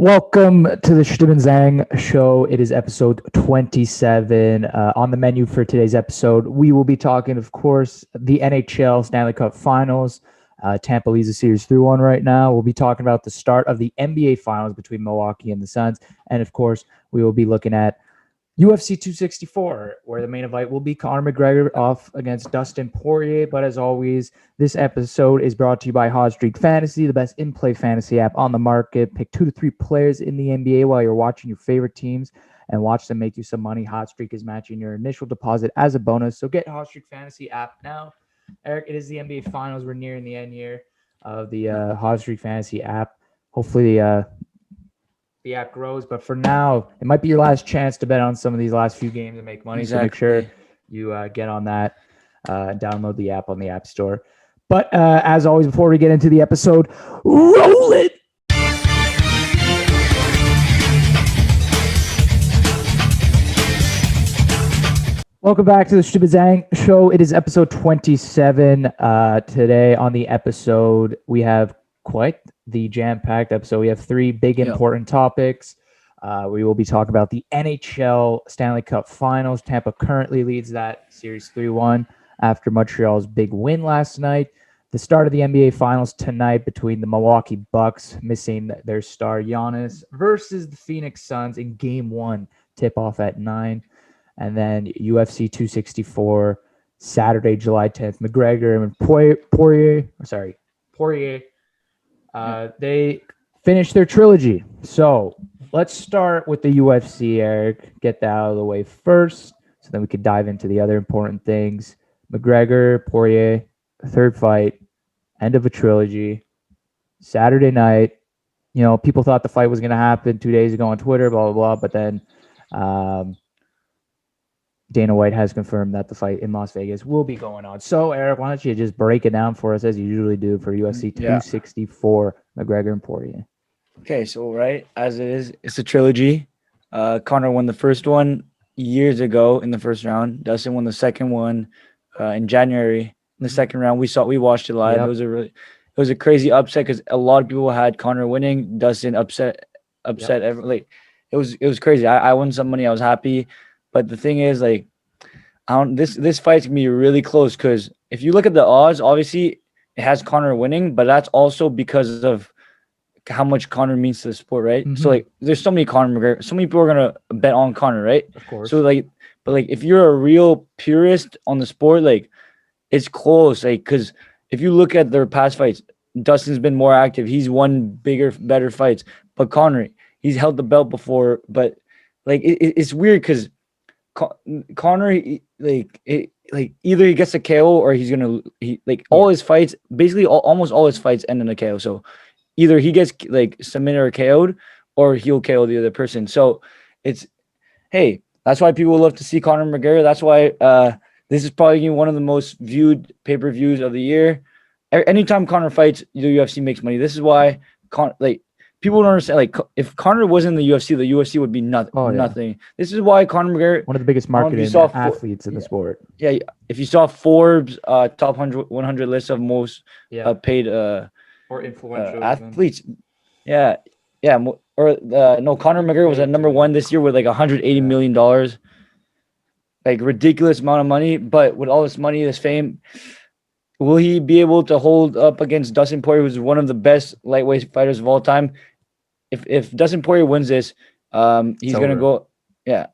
Welcome to the Chtib Zhang show. It is episode 27. On the menu for today's episode, we will be talking, of course, the NHL Stanley Cup Finals. Tampa leads the series 3-1 right now. We'll be talking about the start of the NBA Finals between Milwaukee and the Suns. And, of course, we will be looking at UFC 264, where the main event will be Conor McGregor off against Dustin Poirier. But as always, this episode is brought to you by Chtib Fantasy, the best in-play fantasy app on the market. Pick 2 to 3 players in the NBA while you're watching your favorite teams and watch them make you some money. Hot Streak is matching your initial deposit as a bonus. So get Chtib Fantasy app now. Eric, it is the NBA Finals. We're nearing the end here of the Chtib Fantasy app. Hopefully, the app grows, but for now, it might be your last chance to bet on some of these last few games and make money. Exactly. So make sure you get on that, download the app on the App Store. But as always, before we get into the episode, roll it! Welcome back to the Chtib Zhang show. It is episode 27. Today on the episode, we have quite the jam-packed episode. We have 3 big important topics. We will be talking about the NHL Stanley Cup Finals. Tampa currently leads that series 3-1 after Montreal's big win last night. The start of the NBA Finals tonight between the Milwaukee Bucks, missing their star Giannis, versus the Phoenix Suns in Game 1, tip-off at 9. And then UFC 264, Saturday, July 10th. McGregor and Poirier. They finished their trilogy. So let's start with the UFC, Eric. Get that out of the way first, so then we could dive into the other important things. McGregor, Poirier, third fight, end of a trilogy, Saturday night. You know, people thought the fight was going to happen 2 days ago on Twitter, blah, blah, blah. But then Dana White has confirmed that the fight in Las Vegas will be going on. So, Eric, why don't you just break it down for us as you usually do for UFC 264, McGregor and Poirier? Okay, so as it is, it's a trilogy. Conor won the first one years ago in the first round. Dustin won the second one in January. In the second round, we watched it live. Yep. It was a crazy upset because a lot of people had Conor winning. Dustin upset. Yep. It was crazy. I won some money. I was happy. But the thing is, this fight's gonna be really close because if you look at the odds, obviously it has Conor winning, but that's also because of how much Conor means to the sport, right? Mm-hmm. So there's so many Conor McGregor, so many people are gonna bet on Conor, right? Of course. So if you're a real purist on the sport, it's close, because if you look at their past fights, Dustin's been more active. He's won bigger, better fights, but Conor, he's held the belt before, but it's weird because Conor, either he gets a KO or he's gonna all his fights, basically almost all his fights end in a KO. So either he gets submitted or KO'd, or he'll KO the other person. So that's why people love to see Conor McGregor. That's why this is probably one of the most viewed pay-per-views of the year. Anytime Conor fights, the UFC makes money. This is why people don't understand. If Conor was in the UFC would be nothing. This is why Conor McGregor, one of the biggest marketed athletes in the sport. Yeah, if you saw Forbes top 100 list of most paid or influential athletes, Conor McGregor was at number 1 this year with $180 million, ridiculous amount of money. But with all this money, this fame, will he be able to hold up against Dustin Poirier, who's one of the best lightweight fighters of all time? If Dustin Poirier wins this, he's gonna go. Yeah.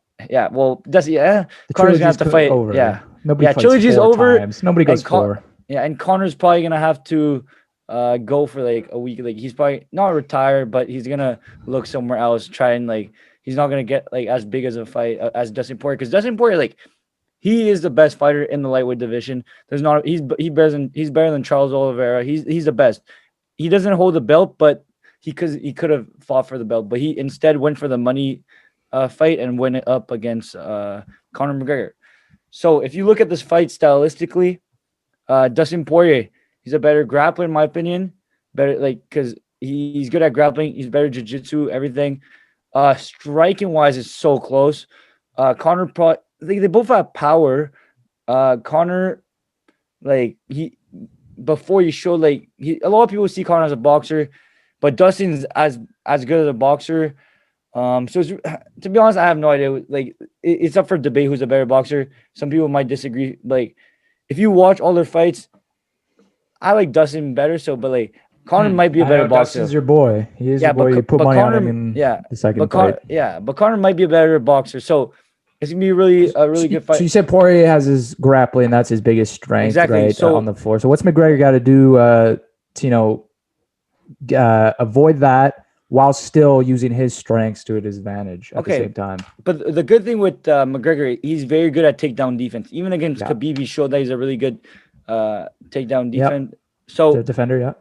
Well, Connor's gonna have to fight. Over. Yeah. Nobody fights trilogy's over. Times. Nobody goes 4. And Connor's probably gonna have to go for a week. He's probably not retired, but he's gonna look somewhere else. Try and he's not gonna get as big as a fight as Dustin Poirier, because Dustin Poirier he is the best fighter in the lightweight division. He's better than Charles Oliveira. He's the best. He doesn't hold the belt, but he could have fought for the belt, but he instead went for the money fight and went it up against Conor McGregor. So if you look at this fight stylistically, Dustin Poirier, he's a better grappler in my opinion. Better because he's good at grappling. He's better jiu-jitsu, everything. Striking wise, it's so close. Conor they both have power. Conor, before you showed a lot of people see Conor as a boxer, but Dustin's as good as a boxer. So to be honest, I have no idea. Like it's up for debate who's a better boxer. Some people might disagree. Like if you watch all their fights, I like Dustin better. So, but like Conor might be a I better know boxer. Dustin's your boy. He is Yeah, your boy. You put but money on Conor, him in yeah, the second fight. but Conor might be a better boxer. So it's gonna be a really good fight. So you said Poirier has his grappling. That's his biggest strength, Exactly. right, So on the floor. So what's McGregor got to do to avoid that while still using his strengths to his advantage at the same time? But the good thing with McGregor, he's very good at takedown defense. Even against Khabib, he showed that he's a really good takedown defense. So defender,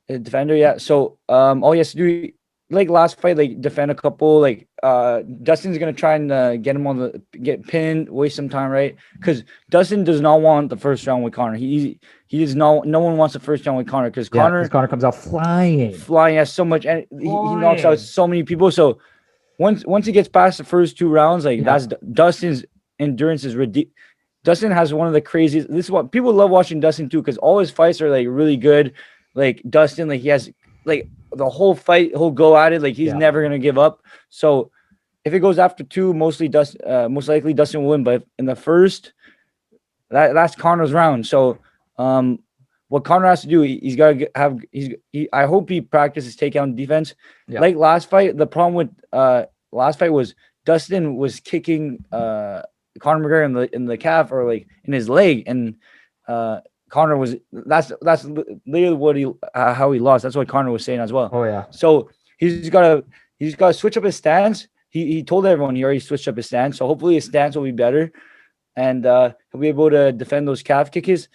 defender, yeah. So all he has to do, like last fight, like defend a couple. Like Dustin's gonna try and get him get pinned, waste some time, right? Because Dustin does not want the first round with Conor. He does not. No one wants the first round with Conor because Conor comes out flying, has so much, and he knocks out so many people. So once he gets past the first two rounds, like that's Dustin's endurance is ridiculous. Dustin has one of the craziest. This is what people love watching Dustin too, because all his fights are like really good. Like Dustin, like he has like the whole fight, he'll go at it. Like he's never gonna give up. So if it goes after two, most likely Dustin will win. But in the first, that's Conor's round. So what Conor has to do, he's got to have. I hope he practices takedown defense. Yeah. Like last fight, the problem with last fight was Dustin was kicking Conor McGregor in the calf or like in his leg, and Conor was that's literally what how he lost. That's what Conor was saying as well. Oh yeah. So he's got to switch up his stance. He told everyone he already switched up his stance. So hopefully his stance will be better, and he'll be able to defend those calf kicks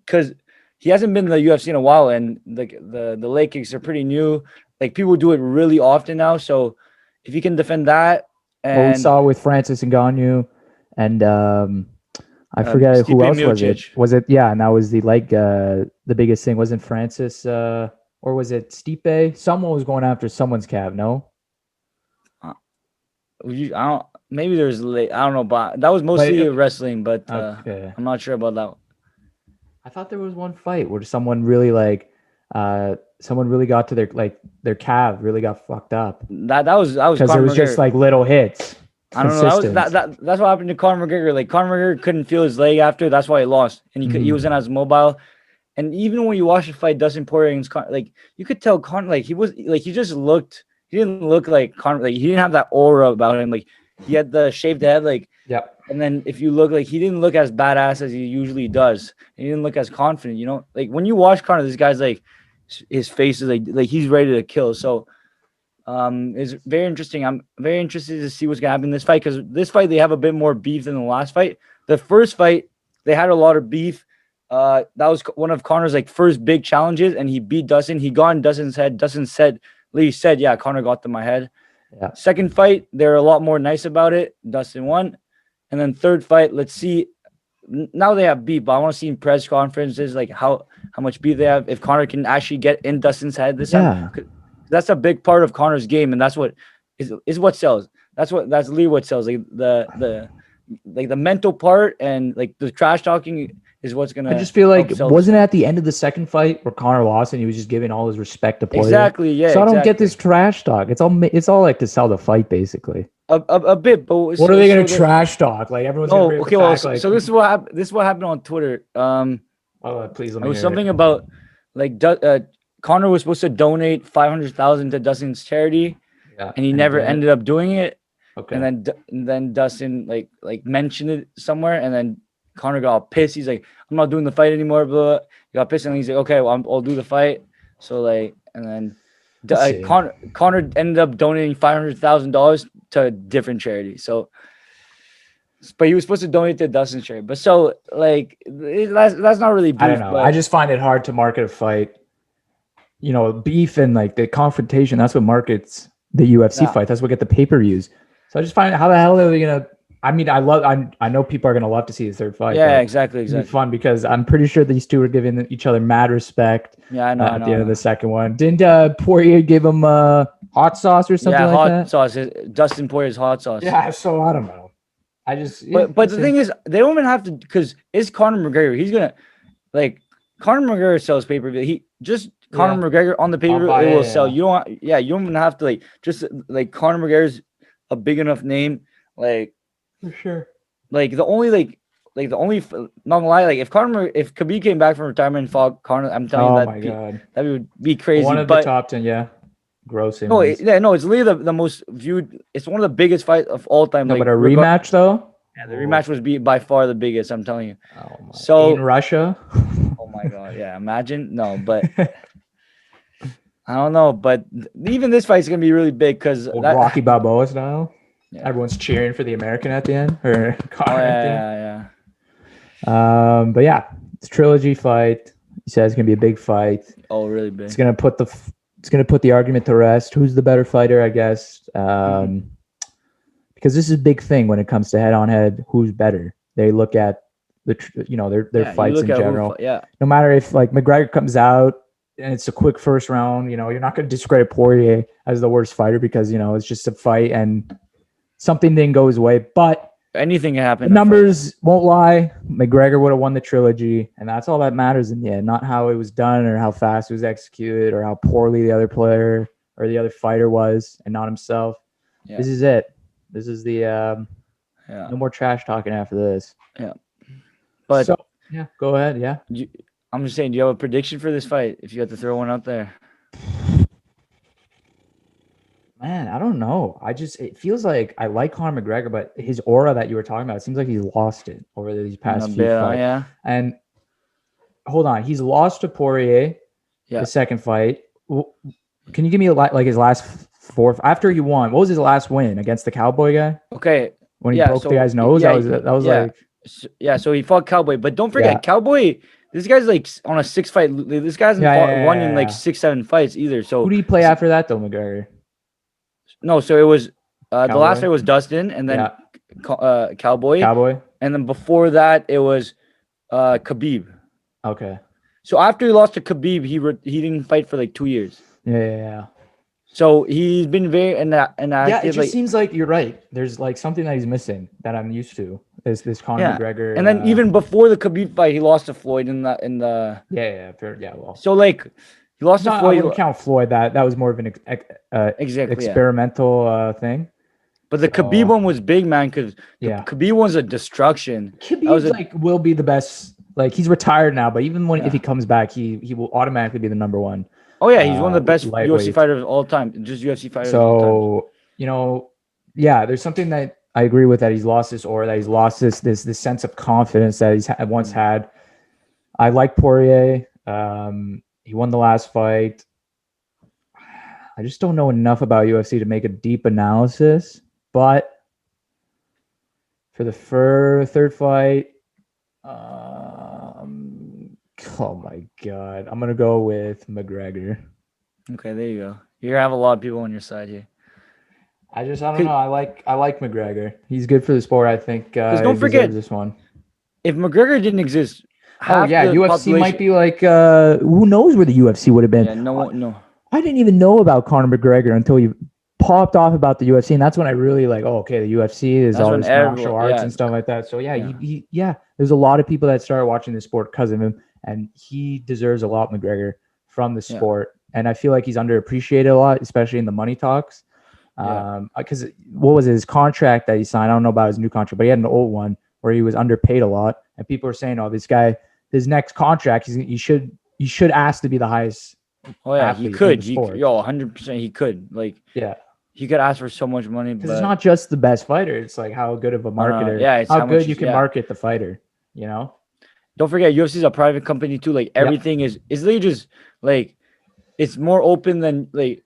because he hasn't been in the UFC in a while, and the leg kicks are pretty new. Like people do it really often now. So if he can defend that, and we saw with Francis Ngannou, and I forget Stipe who else Miocic. was it. Was it and that was the biggest thing. Wasn't Francis or was it Stipe? Someone was going after someone's calf. No. Maybe there's I don't know, but that was mostly wrestling. But I'm not sure about that. I thought there was one fight where someone really got to their calf really got fucked up. That was because it was just like little hits. I don't know. That's what happened to Conor McGregor. Like Conor McGregor couldn't feel his leg after. That's why he lost, and he wasn't as mobile. And even when you watch the fight, Dustin Poirier against Conor, like you could tell Conor, like he just looked. He didn't look like Conor. Like he didn't have that aura about him. Like he had the shaved head. Like And then if you look, like he didn't look as badass as he usually does. He didn't look as confident. You know, like when you watch Conor, this guy's like his face is like he's ready to kill. So. It's very interesting. I'm very interested to see what's gonna happen in this fight because this fight they have a bit more beef than the last fight. The first fight they had a lot of beef. That was one of Conor's like first big challenges, and he beat Dustin. He got in Dustin's head. Dustin said, "Yeah, Conor got to my head." Yeah. Second fight, they're a lot more nice about it. Dustin won, and then third fight, let's see. Now they have beef, but I want to see in press conferences like how much beef they have. If Conor can actually get in Dustin's head this time. That's a big part of Conor's game, and that's what is what sells. That's literally what sells. Like the mental part and like the trash talking is what's gonna. I just feel like wasn't it at the end of the second fight where Conor lost and he was just giving all his respect to Poirier? Exactly. Yeah. So I don't get this trash talk. It's all like to sell the fight, basically. A bit, but what are they gonna trash talk? Like everyone's. Oh, okay. Well, so this is what happened. This is what happened on Twitter. Please let me. It was something about like Conor was supposed to donate $500,000 to Dustin's charity, and he never ended up doing it. Okay. And then Dustin like mentioned it somewhere, and then Conor got pissed. He's like, "I'm not doing the fight anymore." Blah. He got pissed, and he's like, "Okay, well, I'll do the fight." So like, and then Conor ended up donating $500,000 to a different charity. So, but he was supposed to donate to Dustin's charity. But so like, that's not really beef. I don't know. I just find it hard to market a fight. You know, beef and like the confrontation, that's what markets the UFC fight. That's what get the pay-per-views. So I just find how the hell are they gonna I mean, I know people are gonna love to see the third fight. Yeah, exactly. It'll be fun because I'm pretty sure these two are giving each other mad respect. Yeah, I know. At the end of the second one. Didn't Poirier give him hot sauce or something like that? Yeah, hot sauce. Dustin Poirier's hot sauce. Yeah, so I don't know. But the thing is, they don't even have to because it's Conor McGregor. He's gonna like Conor McGregor sells pay-per-view. Conor McGregor on the paper, buy it will it, sell. yeah. You don't even have to like just like Conor McGregor's a big enough name. Like For sure. like the only not gonna lie, like if Khabib came back from retirement and fought Conor, I'm telling you Oh that my God. that would be crazy. One of the But top 10, yeah. Grossing no, ones. it's literally the most viewed. It's one of the biggest fights of all time. No, Like but a rematch though? yeah, the rematch was by far the biggest. I'm telling you. Oh my. So, In Russia? oh my God, yeah. Imagine no, but I don't know. But even this fight is gonna be really big because that. Rocky Balboa style. Yeah. Everyone's cheering for the American at the end, or Oh Connor at the end. yeah, yeah. But yeah, it's a trilogy fight. He says it's gonna be a big fight. Oh, really big. It's gonna put the argument to rest. Who's the better fighter? I guess. Because this is a big thing when it comes to head-on-head. Who's better? They look at their fights in general. No matter if like McGregor comes out and it's a quick first round, you're not going to discredit Poirier as the worst fighter because it's just a fight and something didn't go his way. But anything can happen. The numbers won't lie. McGregor would have won the trilogy, and that's all that matters in the end. Not how it was done or how fast it was executed or how poorly the other player or the other fighter was, and not himself. Yeah. This is it. This is the no more trash talking after this. Yeah. But yeah, go ahead. Yeah. I'm just saying, do you have a prediction for this fight if you had to throw one out there? Man, I don't know. It feels like I like Conor McGregor, but his aura that you were talking about, it seems like he's lost it over these past few fights. Yeah. And hold on, he's lost to Poirier the second fight. Can you give me his last four after he won? What was his last win against the Cowboy guy? Okay. When he broke the guy's nose, that was like so he fought Cowboy, but don't forget Cowboy. This guy's like on a 6-fight. This guy hasn't won in like 6-7 fights either. So who do you play after that though, McGregor? No, so it was the last fight was Dustin, and then Cowboy, and then before that it was Khabib. Okay. So after he lost to Khabib, he didn't fight for like 2 years. Yeah. So he's been very inactive. Yeah, it just seems like you're right. There's like something that he's missing that I'm used to. Is this Conor McGregor? And then even before the Khabib fight, he lost to Floyd in the. Well, so like he lost to Floyd. I wouldn't count Floyd. That was more of an experimental thing. But the Khabib one was big, man, because Khabib one's a destruction. Khabib will be the best. Like he's retired now, but even if he comes back, he will automatically be the number one. Oh yeah, he's one of the best UFC fighters of all time. Just UFC fighters. So there's something that I agree with, that he's lost this aura, that he's lost this sense of confidence that he's once had. I like Poirier. He won the last fight. I just don't know enough about UFC to make a deep analysis. But for the third fight, oh my God, I'm gonna go with McGregor. Okay, there you go. You have a lot of people on your side here. I don't know. I like McGregor. He's good for the sport. I think. Don't forget this one. If McGregor didn't exist, UFC might be like. Who knows where the UFC would have been? Yeah, no. I didn't even know about Conor McGregor until he popped off about the UFC, and that's when I really like. Oh, okay, the UFC is all this martial arts and stuff like that. So he there's a lot of people that started watching the sport because of him, and he deserves a lot, McGregor, from the sport. And I feel like he's underappreciated a lot, especially in the money talks. Because what was his contract that he signed? I don't know about his new contract, but he had an old one where he was underpaid a lot, and people are saying, "Oh, this guy, his next contract, he should ask to be the highest." Oh yeah, he could. 100%. He could. Like, he could ask for so much money. Because it's not just the best fighter; it's like how good of a marketer. It's how good you can market the fighter. Don't forget, UFC is a private company too. Like everything is literally just like it's more open than like.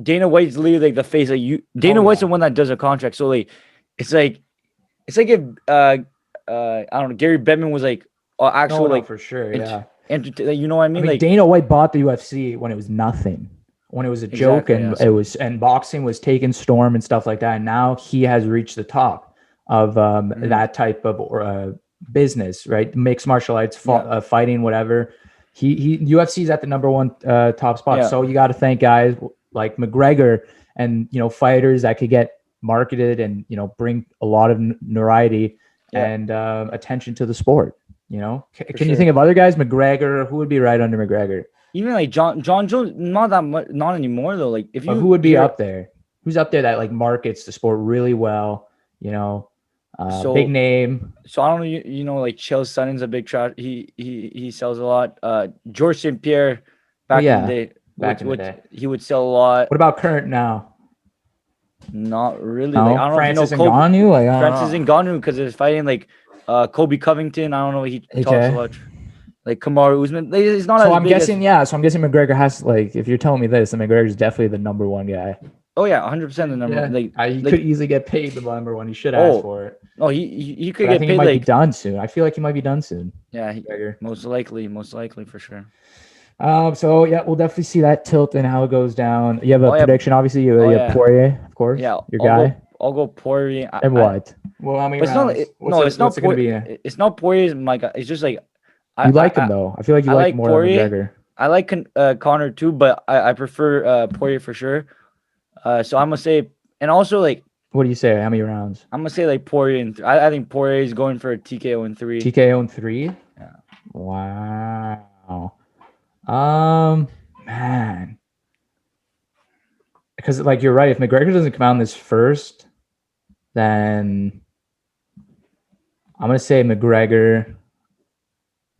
Dana White's literally like the face. Like Dana White's the one that does a contract. So like, it's like if I don't know, Gary Bettman was like actual for sure, you know what I mean? Like Dana White bought the UFC when it was nothing, when it was a joke, and and boxing was taking storm and stuff like that. And now he has reached the top of that type of business, right? Mixed martial arts, fighting, whatever. He UFC is at the number one top spot. So you got to thank guys like McGregor and fighters that could get marketed and bring a lot of notoriety and attention to the sport. Can you think of other guys? McGregor, who would be right under McGregor? Even like John Jones, not that much, not anymore though. Like if But you who would be hear, up there? Who's up there that like markets the sport really well? You know, big so name. so I don't know. You know, like Chael Sonnen's a big trash. He sells a lot. George St. Pierre, Oh back in the yeah, day, back in the would day. he would sell a lot. What about current now? Not really. Like I No, don't know if you know Francis Kobe, Ngannou. Like I Francis don't Ngannou, because he's fighting like Kobe Covington. I don't know. He know. talks a Okay. lot. Like Kamaru Usman. Like, he's not So as I'm big as. guessing, yeah. So I'm guessing McGregor has like, if you're telling me this, then McGregor's definitely the number one guy. Oh yeah, 100% the number. Yeah, he could Like easily get paid the number one. He should ask oh for it, no, he could but I get think he paid might be like done soon. I feel like he might be done soon. yeah, McGregor. most likely for sure. So yeah, we'll definitely see that tilt and how it goes down. You have a Oh yeah, prediction, obviously. You have yeah, Poirier, of course, yeah. your guy. I'll go Poirier. And what? Well, how many But it's not. rounds? No, it's not What's it gonna be? It's not Poirier's my guy. It's just like You like him though. I feel like you I like him like more than Poirier. McGregor. I like Connor too, but I prefer Poirier for sure. So I'm gonna say, and also like What do you say? How many rounds? I'm gonna say like Poirier and I think Poirier is going for a TKO in 3. TKO in 3. Yeah. Wow. Man, because like you're right. If McGregor doesn't come out in this first, then I'm gonna say McGregor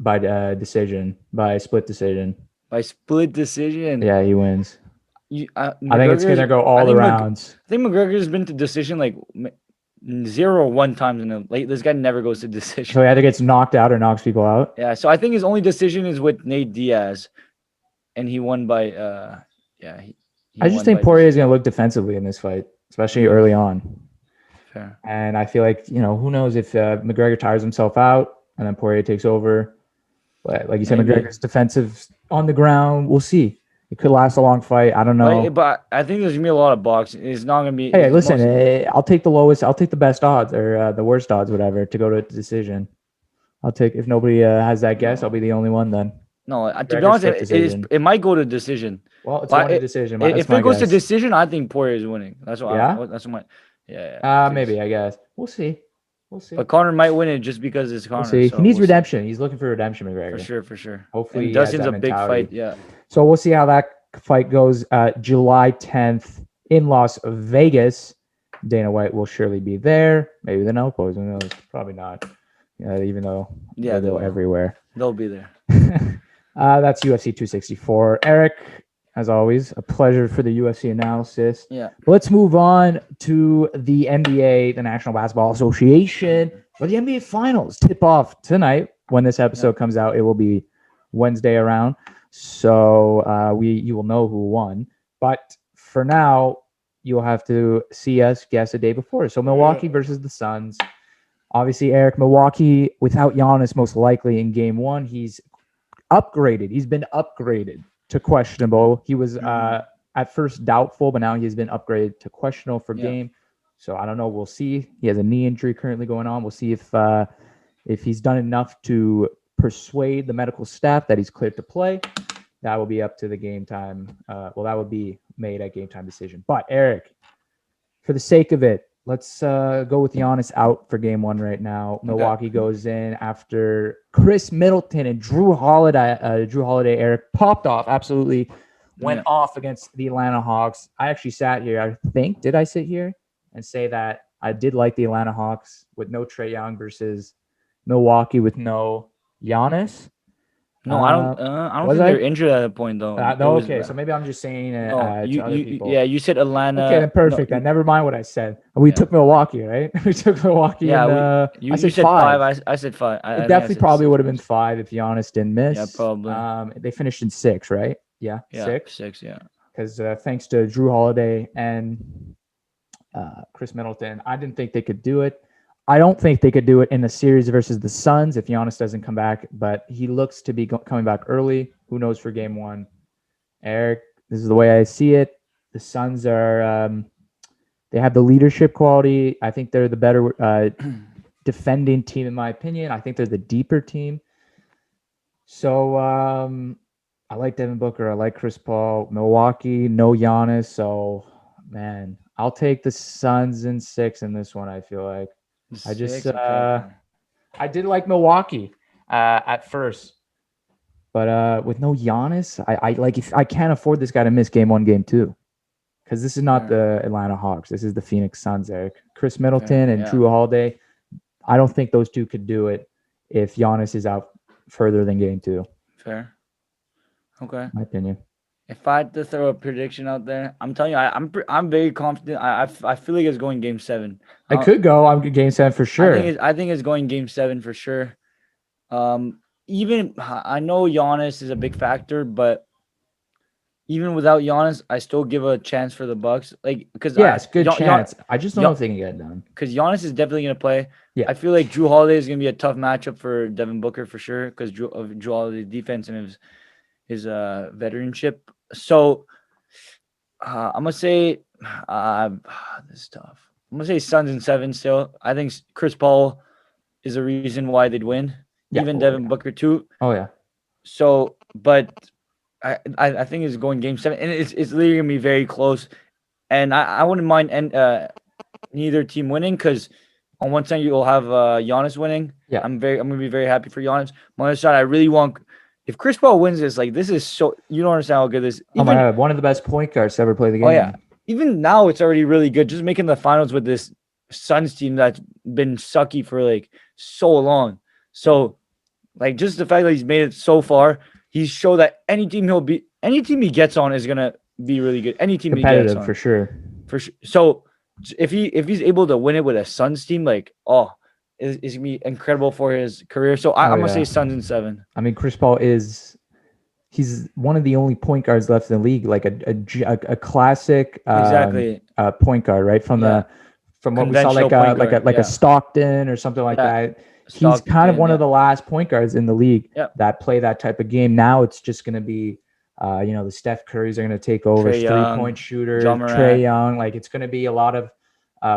by decision, by split decision. By split decision. Yeah, he wins. I think it's gonna go all the rounds. I think McGregor's been to decision like 0 or 1 times in like this guy never goes to decision. So he either gets knocked out or knocks people out. Yeah, so I think his only decision is with Nate Diaz, and he won by yeah. I just think Poirier is gonna look defensively in this fight, especially early on. Fair. And I feel like who knows if McGregor tires himself out and then Poirier takes over. But like you said, Maybe. McGregor's defensive on the ground. We'll see. It could last a long fight. I don't know. But I think there's gonna be a lot of boxing. It's not gonna be. Hey, listen, I'll take the lowest. I'll take the best odds or the worst odds, whatever, to go to decision. I'll take if nobody has that guess. I'll be the only one then. No, to be honest, it might go to decision. Well, it's only a decision. If it goes to decision, I think Poirier is winning. That's what. Yeah. That's what. Yeah. Maybe I guess we'll see. We'll see. But Connor might win it just because it's Connor. We'll see. So He needs redemption. He's looking for redemption, McGregor. For sure. Hopefully, and Dustin's a big fight. Yeah. So we'll see how that fight goes. July 10th in Las Vegas. Dana White will surely be there. Maybe the no pose. Who knows? Probably not. Even though they'll go everywhere. They'll be there. That's UFC 264. Eric, as always, a pleasure for the UFC analysis. Yeah. Let's move on to the NBA, the National Basketball Association, where the NBA Finals tip off tonight. When this episode comes out, it will be Wednesday around. So you will know who won. But for now, you'll have to see us guess a day before. So Milwaukee versus the Suns. Obviously, Eric, Milwaukee without Giannis most likely in game 1. He's upgraded. He's been upgraded to questionable. He was at first doubtful, but now he's been upgraded to questionable for game. So I don't know. We'll see. He has a knee injury currently going on. We'll see if he's done enough to persuade the medical staff that he's cleared to play. That will be up to the game time. That would be made at game time decision. But Eric, for the sake of it, let's go with Giannis out for game 1 right now. Milwaukee goes in after Chris Middleton and Drew Holiday. Eric popped off, absolutely went off against the Atlanta Hawks. I actually sat here. Did I sit here and say that I did like the Atlanta Hawks with no Trae Young versus Milwaukee with no Giannis? No, I don't think they're injured at that point though. Okay, so maybe I'm just saying it to other people. Yeah, you said Atlanta. Okay, then perfect. Never mind what I said. We took Milwaukee, right? We took Milwaukee. Yeah, I said 5. I said 5. It definitely probably would have been 5 if Giannis didn't miss. Yeah, probably. They finished in 6, right? Yeah, 6. 6, yeah. Because thanks to Drew Holiday and Chris Middleton, I didn't think they could do it. I don't think they could do it in the series versus the Suns if Giannis doesn't come back, but he looks to be coming back early. Who knows for game 1? Eric, this is the way I see it. The Suns are they have the leadership quality. I think they're the better defending team, in my opinion. I think they're the deeper team. So I like Devin Booker. I like Chris Paul. Milwaukee, no Giannis. So, man, I'll take the Suns in 6 in this one, I feel like. I did like Milwaukee at first. But with no Giannis, I like if I can't afford this guy to miss game 1, game 2. Because this is not the Atlanta Hawks. This is the Phoenix Suns, Eric. Chris Middleton and Drew Holiday. I don't think those two could do it if Giannis is out further than game 2. Fair. Okay. My opinion. If I had to throw a prediction out there, I'm telling you, I'm very confident. I feel like it's going game 7. It could go on game 7 for sure. I think it's going game 7 for sure. Even I know Giannis is a big factor, but even without Giannis, I still give a chance for the Bucks. Like because it's a good chance. I just don't know if they can get it done. Because Giannis is definitely going to play. Yeah. I feel like Drew Holiday is going to be a tough matchup for Devin Booker for sure because Drew Holiday's defense and his veteranship. So I'm gonna say this is tough. I'm gonna say Suns in 7 still. I think Chris Paul is a reason why they'd win. Yeah. Even Devin Booker too. Oh yeah. So, but I think it's going game 7, and it's literally gonna be very close. And I wouldn't mind neither team winning because on one side you'll have Giannis winning. Yeah. I'm gonna be very happy for Giannis. On the other side, I really want. If Chris Paul wins this, like this is so you don't understand how good this. Oh my God, one of the best point guards to ever play the game. Oh yeah, even now it's already really good. Just making the finals with this Suns team that's been sucky for like so long. So, like just the fact that he's made it so far, he's showed that any team he gets on is gonna be really good. Any team competitive he gets on, for sure. for sure. So if he's able to win it with a Suns team, like it's gonna be incredible for his career. So I'm gonna say Suns in 7. I mean, Chris Paul he's one of the only point guards left in the league, like a classic point guard, right? From what we saw, like a Stockton or something like that. He's kind of one of the last point guards in the league that play that type of game. Now it's just going to be, the Steph Currys are going to take over, 3-point shooter, Trae Young. Like it's going to be a lot of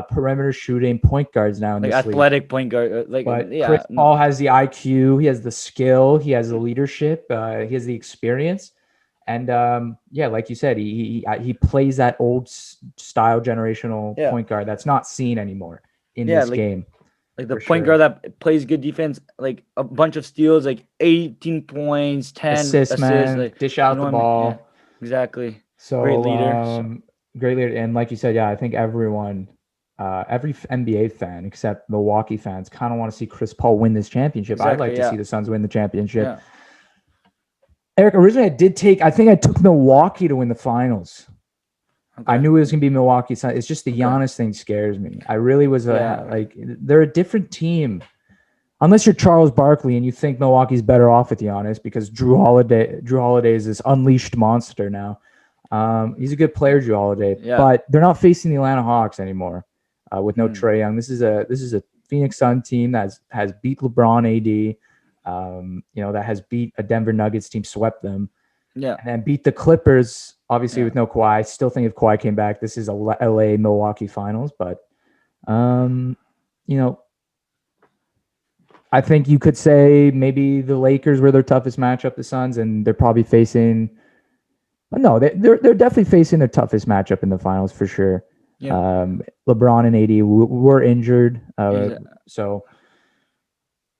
perimeter shooting point guards now in like this athletic league. Point guard. Chris Paul has the IQ, he has the skill, he has the leadership, he has the experience, and like you said, he plays that old style generational point guard that's not seen anymore in this game. Like the point guard that plays good defense, like a bunch of steals, like 18 points, 10 assists, like, dish out the ball. Yeah, exactly. So great leader, and like you said, I think everyone. Every NBA fan except Milwaukee fans kind of want to see Chris Paul win this championship. I'd like to see the Suns win the championship. Yeah. Eric, originally I think I took Milwaukee to win the finals. Okay. I knew it was going to be Milwaukee. It's just the Giannis thing scares me. I really was like, they're a different team. Unless you're Charles Barkley and you think Milwaukee's better off with Giannis because Drew Holiday is this unleashed monster now. He's a good player, Drew Holiday, but they're not facing the Atlanta Hawks anymore. With no Trae Young, this is a Phoenix Sun team that has beat LeBron, AD, that has beat a Denver Nuggets team, swept them, and then beat the Clippers. Obviously, with no Kawhi. I still think if Kawhi came back, this is a LA Milwaukee finals. But, I think you could say maybe the Lakers were their toughest matchup, the Suns, and they're probably facing. No, they're definitely facing their toughest matchup in the finals for sure. Yeah. LeBron and AD were injured. So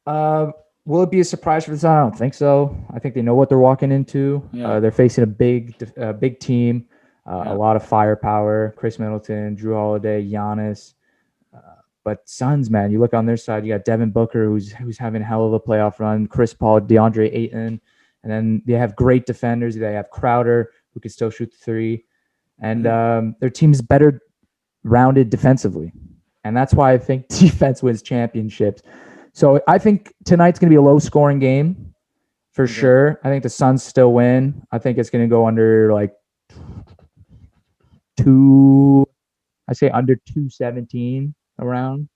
will it be a surprise for the Suns? I don't think so. I think they know what they're walking into. Yeah. They're facing a big team, a lot of firepower. Chris Middleton, Drew Holiday, Giannis. But Suns, man, you look on their side, you got Devin Booker, who's having a hell of a playoff run. Chris Paul, DeAndre Ayton. And then they have great defenders. They have Crowder, who can still shoot the three. And their team's better rounded defensively. And that's why I think defense wins championships. So I think tonight's going to be a low-scoring game for sure. I think the Suns still win. I think it's going to go under like under 217 around.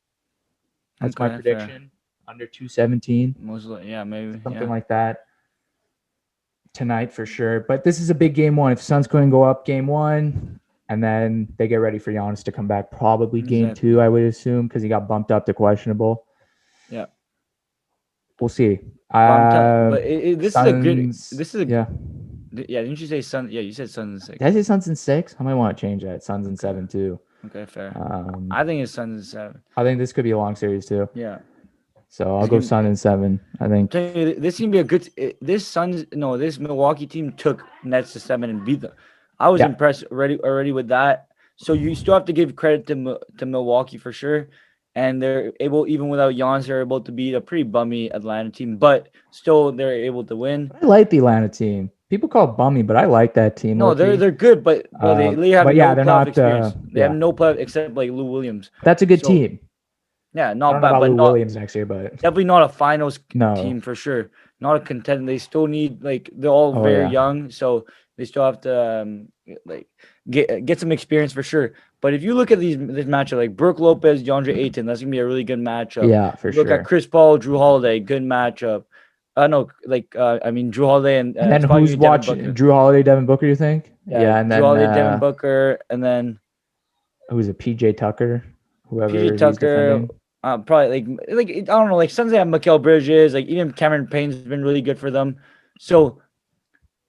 That's my prediction. Fair. Under 217. Maybe. Something like that. Tonight for sure. But this is a big game 1. If Suns couldn't go up game 1, and then they get ready for Giannis to come back, probably game 2, I would assume, because he got bumped up to questionable. Yeah. We'll see. This is a didn't you say Suns? Yeah, you said Suns in 6. Did I say Suns in 6? I might want to change that. Suns in 7 too. Okay, fair. I think it's Suns in 7. I think this could be a long series too. Yeah. So I'll It's go gonna, Suns in 7. I think. this gonna be a good. This Milwaukee team took Nets to 7 and beat them. I was Yeah. impressed already with that. So you still have to give credit to Milwaukee for sure, and they're able, even without Giannis, they're able to beat a pretty bummy Atlanta team, but still they're able to win. I like the Atlanta team. People call it bummy, but I like that team. No, Low-key. they're good, but bro, they have But yeah, no they're playoff not. experience. They have Yeah, no playoff except like Lou Williams. that's a good So team. yeah, I not don't know bad, about but Lou not Williams next year, but definitely not a finals no. team for sure. Not a contender. They still need, like, they're all Oh very yeah, young, so they still have to like get some experience for sure. But if you look at this matchup, like Brooke Lopez, DeAndre Ayton, that's gonna be a really good matchup. yeah, for You look at sure. Chris Paul, Drew Holiday, good matchup. No, like I mean Drew Holiday and And then it's probably gonna who's be Devin watching Booker. Drew Holiday, Devin Booker? You think? Yeah, Yeah, and Drew then Holiday, Devin Booker, and then who's it? PJ Tucker, PJ whoever he's Tucker. defending. Probably like I don't know, like Suns they have Mikal Bridges, like even Cameron Payne's been really good for them. So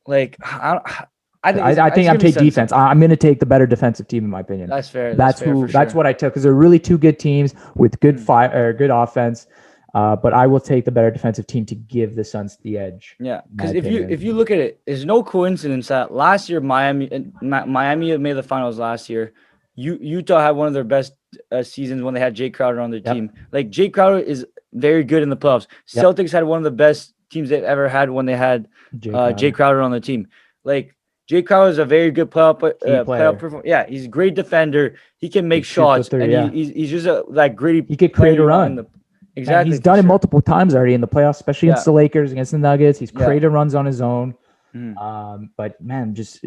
like I think I think I'm gonna be taking defense. I'm going to take the better defensive team in my opinion. That's fair. That's fair who. for That's sure. what I took because they're really two good teams with good Mm. good offense. But I will take the better defensive team to give the Suns the edge. Yeah, in my because opinion. if you look at it, it's no coincidence that last year Miami made the finals last year. Utah had one of their best seasons when they had Jay Crowder on their Yep. team. Like Jay Crowder is very good in the playoffs. Yep. Celtics had one of the best teams they've ever had when they had Jay Crowder on the team. Like Jay Crowder is a very good playoff performer. Yeah, he's a great defender. He can make shots, three, and yeah. he's just that gritty. He could create a run. Exactly. And he's done it multiple times already in the playoffs, especially against the Lakers, against the Nuggets. He's created runs on his own. But man, just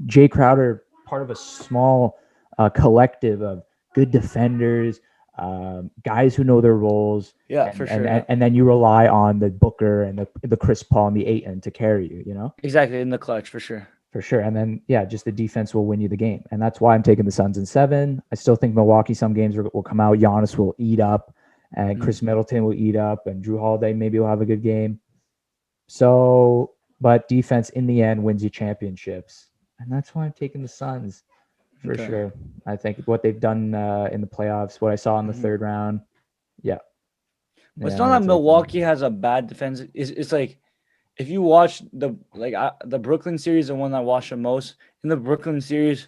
Jay Crowder, part of a small collective of good defenders, guys who know their roles. Yeah, for sure. And then you rely on the Booker and the Chris Paul and the Ayton to carry you, you know? Exactly, in the clutch, for sure. For sure. And then, yeah, just the defense will win you the game. And that's why I'm taking the Suns in 7. I still think Milwaukee, some games will come out. Giannis will eat up, and Chris Middleton will eat up, and Drew Holiday maybe will have a good game. So, but defense in the end wins you championships. And that's why I'm taking the Suns for sure. I think what they've done in the playoffs, what I saw in the third round. Yeah. But it's not that Milwaukee has a bad defense. It's like, if you watch the Brooklyn series, the one I watched the most in the Brooklyn series.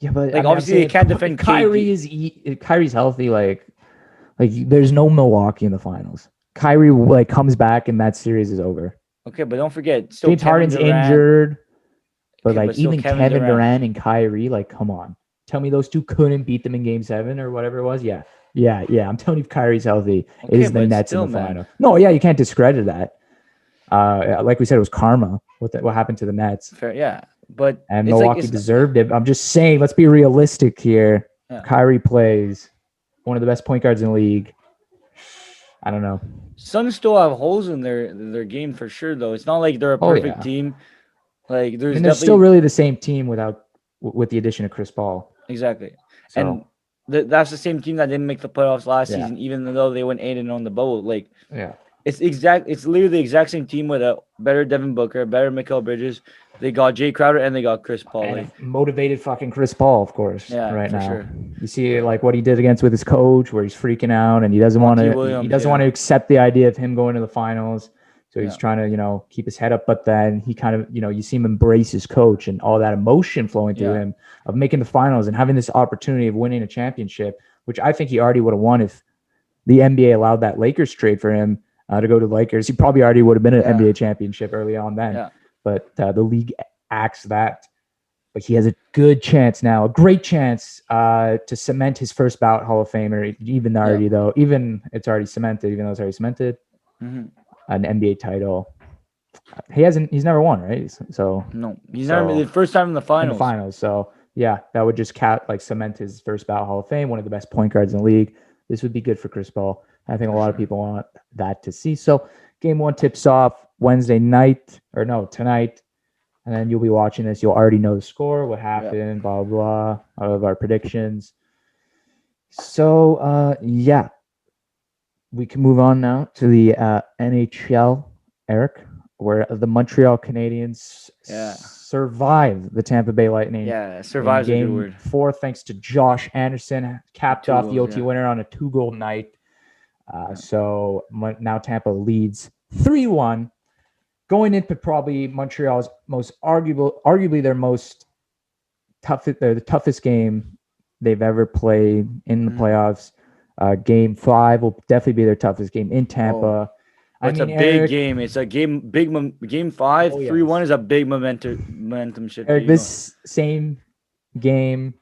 Yeah, but like obviously they can't defend Kyrie's healthy. Like there's no Milwaukee in the finals. Kyrie comes back and that series is over. Okay, but don't forget, James Harden's injured. But even Kevin Durant and Kyrie, come on, tell me those two couldn't beat them in Game 7 or whatever it was. Yeah. I'm telling you, if Kyrie's healthy, it is the Nets in the final. No, yeah, you can't discredit that. Like we said, it was karma. What happened to the Nets? Fair, yeah. And Milwaukee deserved it. I'm just saying, let's be realistic here. Yeah. Kyrie plays one of the best point guards in the league. I don't know. Suns still have holes in their game for sure, though. It's not like they're a perfect team. Like they're still really the same team with the addition of Chris Paul. Exactly. So. And that's the same team that didn't make the playoffs last season, even though they went 8-0 on the bubble. It's literally the exact same team with a better Devin Booker, better Mikal Bridges. They got Jay Crowder and they got Chris Paul. And motivated fucking Chris Paul, of course. Yeah, right now. Sure. You see what he did with his coach, where he's freaking out and he doesn't want to. He doesn't want to accept the idea of him going to the finals. So he's trying to, keep his head up. But then he kind of, you see him embrace his coach and all that emotion flowing through him of making the finals and having this opportunity of winning a championship, which I think he already would have won if the NBA allowed that Lakers trade for him to go to the Lakers. He probably already would have been an NBA championship early on then. Yeah. But the league acts that. But he has a good chance now, a great chance to cement his first bout Hall of Famer, even it's already cemented, even though it's already cemented. Mm-hmm. An NBA title. He's never won, right? So no, he's never the first time in the finals. So yeah, that would just cement his first bout Hall of Fame, one of the best point guards in the league. This would be good for Chris Paul. I think a lot of people want that to see. So game 1 tips off tonight, and then you'll be watching this. You'll already know the score, what happened, blah blah, all of our predictions. So we can move on now to the NHL, Eric, where the Montreal Canadiens survived the Tampa Bay Lightning. Yeah, survives a good word. 4, thanks to Josh Anderson, capped off the OT winner on a 2-goal night. So now Tampa leads 3-1, going into probably Montreal's arguably their most the toughest game they've ever played in the playoffs. Game 5 will definitely be their toughest game in Tampa. It's a big game. It's a game. Game 5, 3-1 is a big momentum shift. Eric, this same game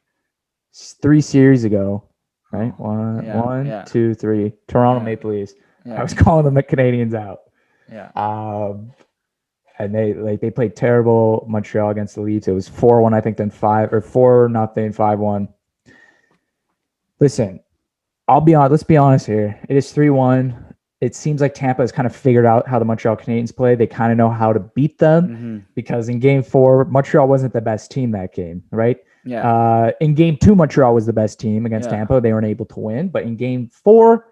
3 series ago, right? One, 2, 3. Toronto Maple Leafs. I was calling the Canadians out. Yeah. And they played terrible Montreal against the Leafs. It was 4-1, I think, then 4-0, 5-1. Listen, let's be honest here. It is 3-1. It seems like Tampa has kind of figured out how the Montreal Canadiens play. They kind of know how to beat them because in game 4, Montreal wasn't the best team that game, right? Yeah. In game 2, Montreal was the best team against Tampa. They weren't able to win. But in game 4,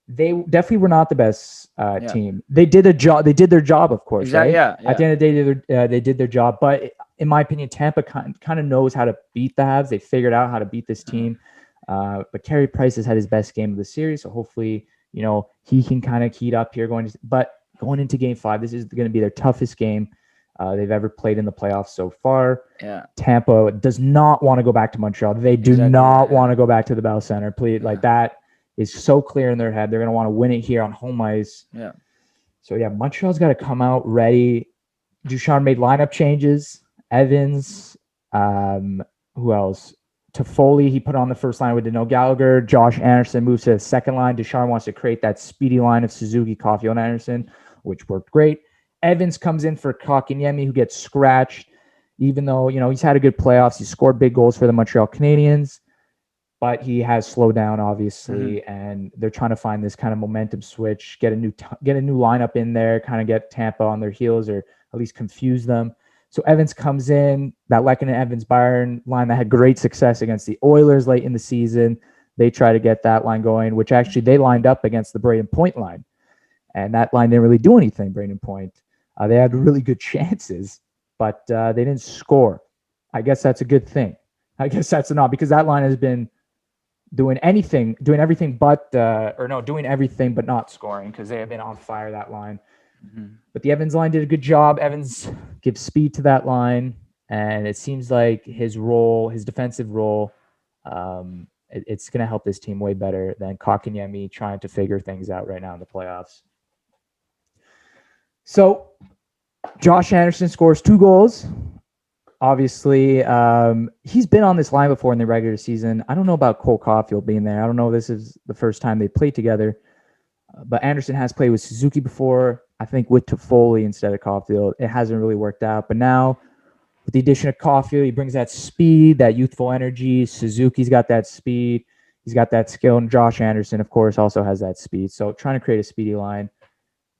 they definitely were not the best team. They did a job. They did their job, of course. Exactly. Right? Yeah. At the end of the day, they did their job. But in my opinion, Tampa kind of knows how to beat the Habs. They figured out how to beat this team. But Carey Price has had his best game of the series, so hopefully, he can kind of heat up here going into game 5. This is going to be their toughest game they've ever played in the playoffs so far. Yeah. Tampa does not want to go back to Montreal. They do not want to go back to the Bell Center. Please, like that is so clear in their head. They're going to want to win it here on home ice. Yeah. So Montreal's got to come out ready. Ducharme made lineup changes. Evans, who else? Toffoli, he put on the first line with Danault Gallagher. Josh Anderson moves to the second line. Ducharme wants to create that speedy line of Suzuki, Caulfield, and Anderson, which worked great. Evans comes in for Kotkaniemi, who gets scratched, even though, he's had a good playoffs. He scored big goals for the Montreal Canadiens, but he has slowed down, obviously, and they're trying to find this kind of momentum switch, get a new lineup in there, kind of get Tampa on their heels or at least confuse them. So Evans comes in, that Lehkonen Evans Byron line that had great success against the Oilers late in the season. They try to get that line going, which actually they lined up against the Braden Point line. And that line didn't really do anything, Braden Point. They had really good chances, but they didn't score. I guess that's a good thing. I guess that's not, because that line has been doing everything but not scoring, because they have been on fire, that line. But the Evans line did a good job. Evans gives speed to that line, and it seems like his defensive role, it's going to help this team way better than Kotkaniemi trying to figure things out right now in the playoffs. So Josh Anderson scores 2 goals. Obviously, he's been on this line before in the regular season. I don't know about Cole Caulfield being there. I don't know if this is the first time they played together. But Anderson has played with Suzuki before, I think with Toffoli instead of Caulfield. It hasn't really worked out. But now, with the addition of Caulfield, he brings that speed, that youthful energy. Suzuki's got that speed. He's got that skill. And Josh Anderson, of course, also has that speed. So trying to create a speedy line,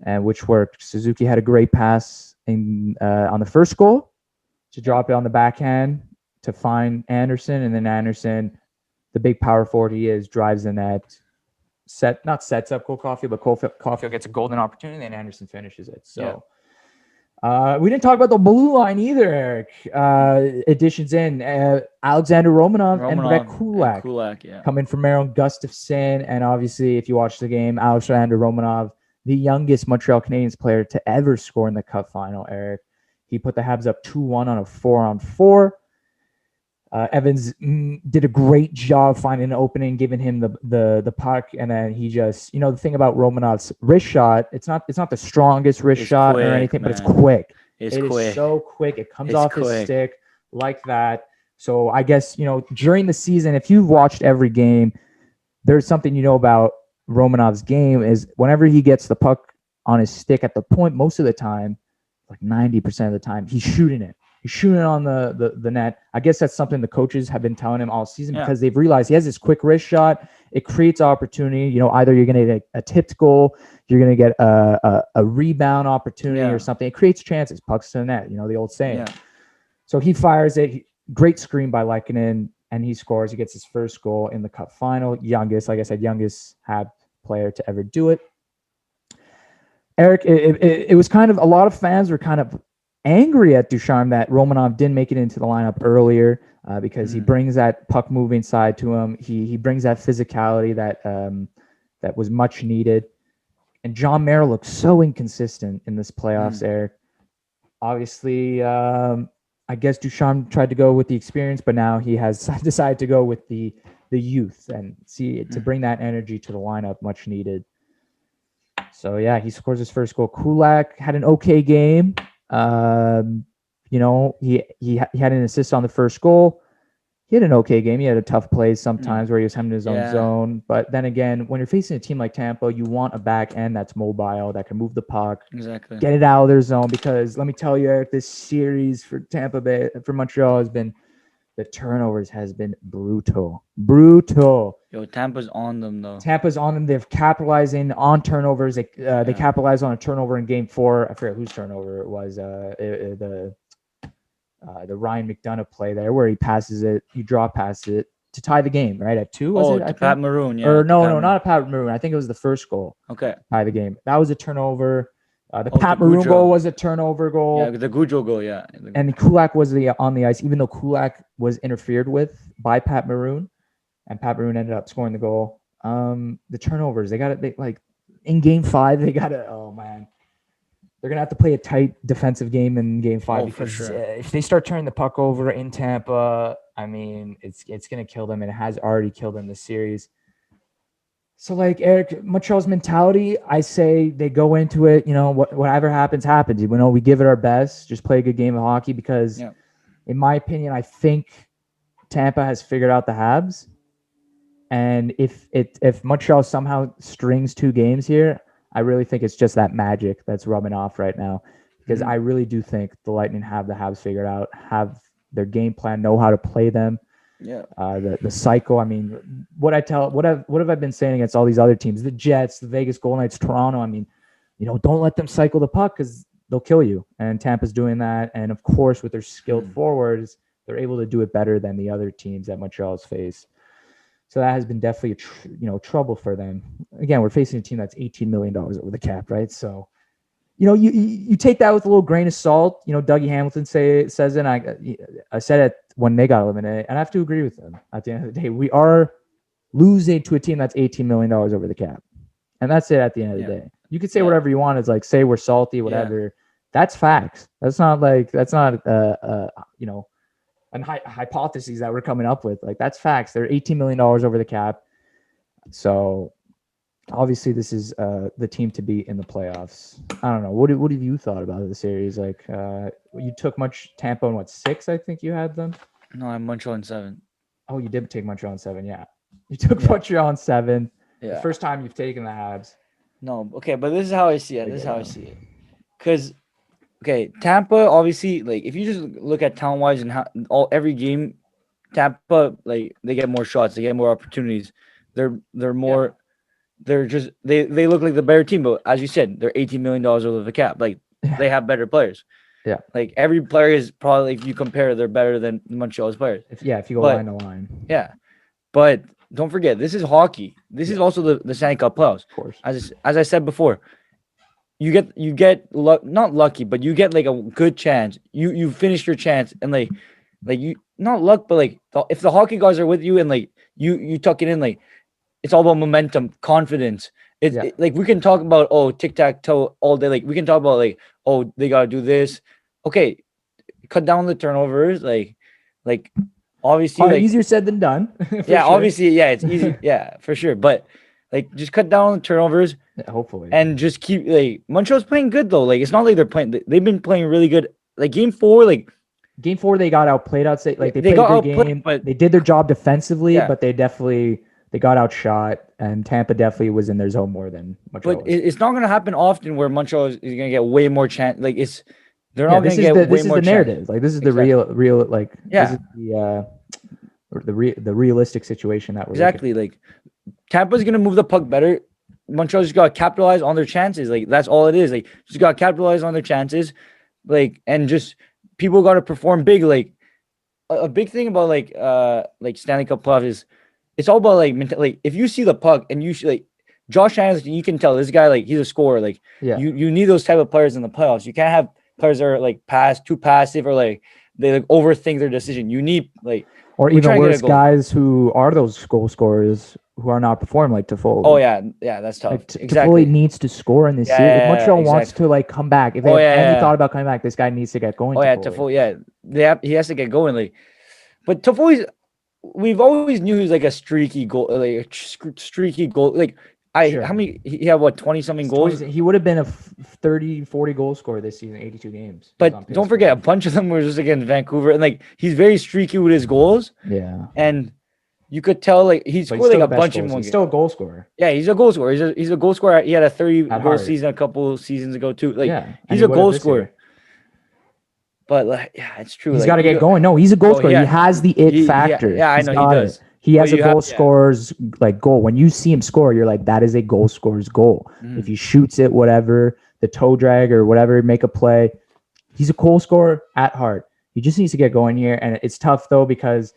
and which worked. Suzuki had a great pass on the first goal to drop it on the backhand to find Anderson. And then Anderson, the big power forward he is, drives the net. Sets up Cole Caulfield, but Caulfield gets a golden opportunity, and Anderson finishes it. So we didn't talk about the blue line either, Eric. Additions in Alexander Romanov and Brett Kulak coming from Aaron Gustafson. And obviously, if you watch the game, Alexander Romanov, the youngest Montreal Canadiens player to ever score in the Cup final, Eric. He put the Habs up 2-1 on a 4-on-4. Evans did a great job finding an opening, giving him the puck, and then he just, the thing about Romanov's wrist shot, it's not the strongest wrist shot or anything, man. But it's quick. It is so quick. It comes off his stick like that. So I guess, during the season, if you've watched every game, there's something about Romanov's game is whenever he gets the puck on his stick at the point, most of the time, like 90% of the time, he's shooting it. He's shooting on the net. I guess that's something the coaches have been telling him all season because they've realized he has this quick wrist shot. It creates opportunity. Either you're going to get a tipped goal, you're going to get a rebound opportunity or something. It creates chances. Pucks to the net, the old saying. Yeah. So he fires it. Great screen by Lehkonen, and he scores. He gets his first goal in the Cup final. Youngest Hab player to ever do it. Eric, it was kind of, a lot of fans were kind of angry at Ducharme that Romanov didn't make it into the lineup earlier because he brings that puck moving side to him. He brings that physicality, that was much needed. And John Merrill looks so inconsistent in this playoffs, Eric. Obviously, I guess Duchamp tried to go with the experience, but now he has decided to go with the youth and to bring that energy to the lineup, much needed. So yeah, he scores his first goal. Kulak had an okay game. You know, he had an assist on the first goal. He had an okay game. He had a tough play sometimes where he was having his own zone. But then again, when you're facing a team like Tampa, you want a back end that's mobile, that can move the puck, get it out of their zone. Because let me tell you, Eric, this series for Tampa Bay, for Montreal, has been the turnovers has been brutal. Yo, Tampa's on them though. Tampa's on them. They're capitalizing on turnovers. They capitalized on a turnover in Game 4. I forget whose turnover it was. The Ryan McDonough play there where he passes it, he draw passes it to tie the game, right? At 2, was it? Pat Maroon, yeah. Or no, not a Pat Maroon. I think it was the first goal. Okay. Tie the game. That was a turnover. The Pat Maroon goal was a turnover goal. Yeah, the Gaudreau goal, yeah. And Kulak was on the ice, even though Kulak was interfered with by Pat Maroon, and Pat Maroon ended up scoring the goal. The turnovers, they got it. They like in Game 5, they got it. Oh man. They're going to have to play a tight defensive game in Game 5 because if they start turning the puck over in Tampa, I mean, it's going to kill them, and it has already killed them this series. So, like, Eric, Montreal's mentality, I say they go into it, you know, whatever happens, happens. You know, we give it our best, just play a good game of hockey because, in my opinion, I think Tampa has figured out the Habs. And if Montreal somehow strings 2 games here, I really think it's just that magic that's rubbing off right now, because I really do think the Lightning have the Habs figured out, have their game plan, know how to play them. Yeah. The cycle. I mean, what have I been saying against all these other teams? The Jets, the Vegas Golden Knights, Toronto. I mean, you know, don't let them cycle the puck because they'll kill you. And Tampa's doing that. And of course, with their skilled forwards, they're able to do it better than the other teams that Montreal's faced. So that has been definitely trouble for them. Again, we're facing a team that's $18 million over the cap, right? So, you know, you take that with a little grain of salt. You know, Dougie Hamilton says it. I said it when they got eliminated, and I have to agree with them. At the end of the day, we are losing to a team that's $18 million over the cap, and that's it. At the end of the day, you could say whatever you want. It's like say we're salty, whatever. Yeah. That's facts. That's not you know, and hypotheses that we're coming up with. Like that's facts. They're $18 million over the cap. So obviously this is the team to beat in the playoffs. I don't know. What have you thought about the series? Like you took Tampa in 6, I think you had them? No, I'm Montreal in 7. Oh, you did take Montreal in 7, yeah. You took Montreal in 7. Yeah. The first time you've taken the Habs. No, okay, but this is how I see it. Because Tampa, obviously, like if you just look at talent-wise and how every game, Tampa, like they get more shots, they get more opportunities. They're more, they're just they look like the better team. But as you said, they're $18 million over the cap. Like they have better players. Yeah, like every player is probably, if you compare, they're better than Montreal's players. If you go line to line. Yeah, but don't forget, this is hockey. This is also the Stanley Cup playoffs. Of course, as I said before. You get not lucky, but you get like a good chance. You finish your chance, and like you not luck, but like if the hockey guys are with you and like you tuck it in, like it's all about momentum, confidence. Like we can talk about tic-tac-toe all day. Like we can talk about like they gotta do this. Okay, cut down the turnovers. Like obviously easier said than done. Yeah, sure. Obviously, it's easy. Yeah, for sure. But like just cut down on the turnovers. Yeah, hopefully. And just keep Montreal's playing good though. Like it's not like they're playing. They've been playing really good. Like Game 4, they got outplayed. I'd say like they played got a good game, but they did their job defensively. Yeah. But they got outshot, and Tampa definitely was in their zone more than Montreal. But it's not going to happen often where Montreal is going to get way more chance. Like they're not going to get way more. This is the narrative. Chance. Like this is the real like this is the realistic situation that we're exactly like Tampa's going to move the puck better. Montreal just got to capitalize on their chances. Like that's all it is. Like just got to capitalize on their chances. Like and just people got to perform big. Like a big thing about like Stanley Cup playoffs is it's all about like if you see the puck and you like Josh Anderson, you can tell this guy like he's a scorer. Like you need those type of players in the playoffs. You can't have players that are like too passive or like they like overthink their decision. You need like or even worse guys who are those goal scorers who are not performing, like Toffoli. Oh yeah, that's tough. Like Exactly. Toffoli needs to score in this Yeah, series. If yeah, yeah, Montreal wants exactly. to like come back, if they Oh have any yeah. thought about coming back, this guy needs to get going. Oh yeah, Toffoli. Toffoli. Yeah, he has to get going. Like, but Toffoli's. We've always knew he was like a streaky goal, like a streaky goal. Like Sure. how many? He had what 20 something goals. He would have been a 30, 40 goal scorer this season, 82 games. He was on But pace don't for forget, a that. bunch of them were just against Vancouver, and like he's very streaky with his goals, Yeah. and you could tell like he But scored he's still like a the best bunch in goals. one He's game. still a goal scorer. Yeah, he's a goal scorer. He's a goal scorer. He had a 30 At goal heart. season a couple seasons ago too. Like Yeah. And he's he a would have goal this scorer. year. But like, yeah, it's true. He's Like got to get going. No, he's a goal scorer. He has the it factor. Yeah, I He's know he got does. it. He has But a you have- goal scorer's like goal. When you see him score, you're like, that is a goal scorer's goal. Mhm. If he shoots it, whatever, the toe drag or whatever, make a play. He's a goal scorer at heart. He just needs to get going here. And it's tough though, because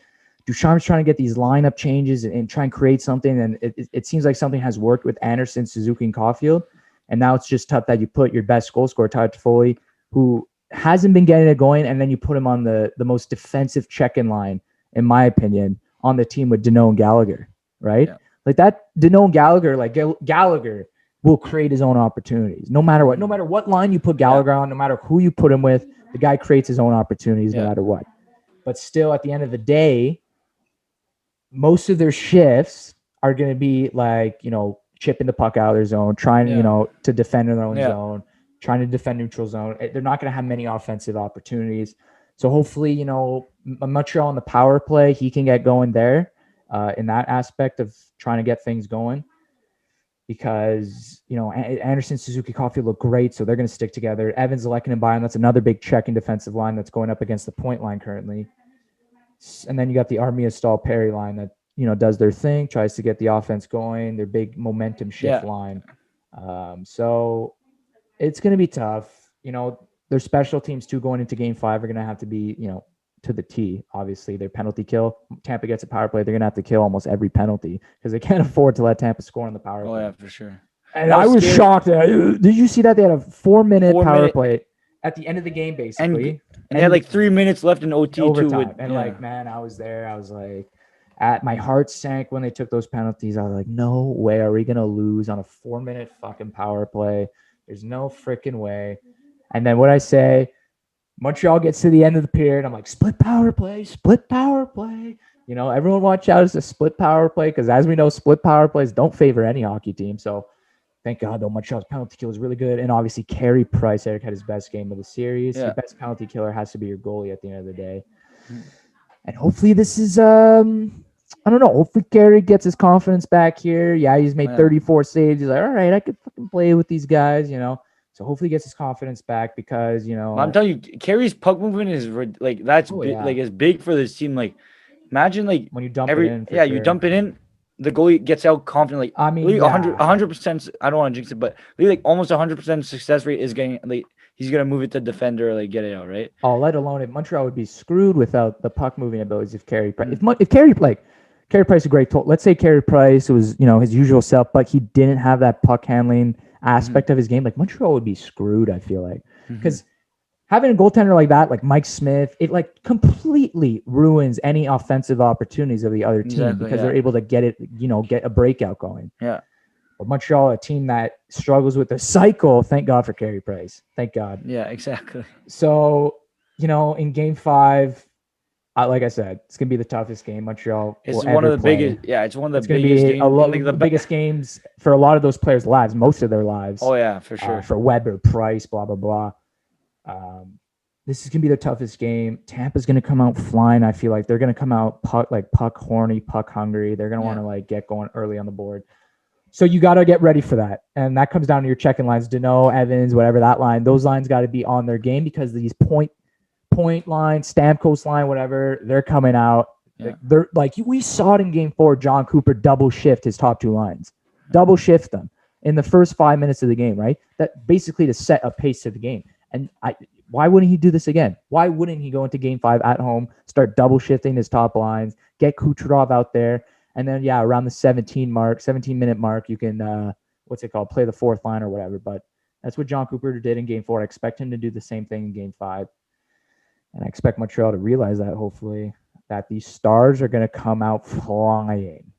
Ducharme's trying to get these lineup changes and try and create something. And it seems like something has worked with Anderson, Suzuki, and Caulfield. And now it's just tough that you put your best goal scorer, Tyler Toffoli, who hasn't been getting it going, and then you put him on the most defensive check-in line, in my opinion, on the team with Danault and Gallagher, right? Yeah. Like that Danault and Gallagher, like Gallagher will create his own opportunities. No matter what line you put Gallagher on, no matter who you put him with, the guy creates his own opportunities no matter what. But still, at the end of the day, most of their shifts are going to be like, chipping the puck out of their zone, trying, to defend in their own zone, trying to defend neutral zone. They're not going to have many offensive opportunities. So hopefully, Montreal on the power play, he can get going there in that aspect of trying to get things going. Because, Anderson, Suzuki, Caulfield look great, so they're going to stick together. Evans, Lekin, and Byron, that's another big check in defensive line that's going up against the point line currently. And then you got the Armia, Stahl, Perry line that, does their thing, tries to get the offense going, their big momentum shift line. So it's going to be tough. Their special teams too going into game 5 are going to have to be, to the T. Obviously, their penalty kill. Tampa gets a power play. They're going to have to kill almost every penalty because they can't afford to let Tampa score on the power play. Oh, yeah, for sure. And I was shocked. Did you see that? They had a 4-minute power play at the end of the game, basically. And they had like 3 minutes left in OT overtime. too. Like, man, I was there. I was like, my heart sank when they took those penalties. I was like, no way are we going to lose on a 4-minute fucking power play. There's no freaking way. And then what I say, Montreal gets to the end of the period. I'm like, split power play, split power play. Everyone watch out. It's a split power play because as we know, split power plays don't favor any hockey team. So thank God, though, Montreal's penalty kill is really good. And obviously, Carey Price, Eric, had his best game of the series. Your best penalty killer has to be your goalie at the end of the day. And hopefully this is, I don't know. Hopefully Carey gets his confidence back here. Yeah, he's made 34 saves. He's like, all right, I could fucking play with these guys, So hopefully he gets his confidence back because, I'm telling you, Carey's puck movement is like that's like is big for this team. Like, imagine like when you dump it in. You dump it in, the goalie gets out confident. Like, I mean, 100%. I don't want to jinx it, but like almost 100% success rate is getting like he's gonna move it to defender, like get it out, right? Oh, let alone if Montreal would be screwed without the puck moving abilities of Carey Price. If Carey Price is a great tool. Let's say Carey Price was his usual self, but he didn't have that puck handling aspect of his game. Like Montreal would be screwed. I feel like because having a goaltender like that, like Mike Smith, it like completely ruins any offensive opportunities of the other team because they're able to get it, get a breakout going. Yeah. But Montreal, a team that struggles with the cycle, thank God for Carey Price. Thank God. Yeah, exactly. So, in game 5, like I said, it's going to be the toughest game Montreal It's one of the biggest. Yeah, it's one of the biggest games. The biggest games for a lot of those players' lives, most of their lives. Oh, yeah, for sure. For Weber, Price, blah, blah, blah. This is going to be the toughest game. Tampa's going to come out flying. I feel like they're going to come out puck horny, puck hungry. They're going to want to get going early on the board. So you got to get ready for that. And that comes down to your checking lines, Danault, Evans, whatever that line. Those lines got to be on their game because these point line, Stamkos line, whatever, they're coming out. Yeah. They're like we saw it in game 4, John Cooper double shift his top 2 lines. Double shift them in the first 5 minutes of the game, right? That basically to set a pace to the game. And why wouldn't he do this again? Why wouldn't he go into game 5 at home, start double shifting his top lines, get Kucherov out there? And then, around the 17-minute mark, you can, play the 4th line or whatever. But that's what John Cooper did in game 4. I expect him to do the same thing in game 5. And I expect Montreal to realize that, hopefully, that these stars are going to come out flying.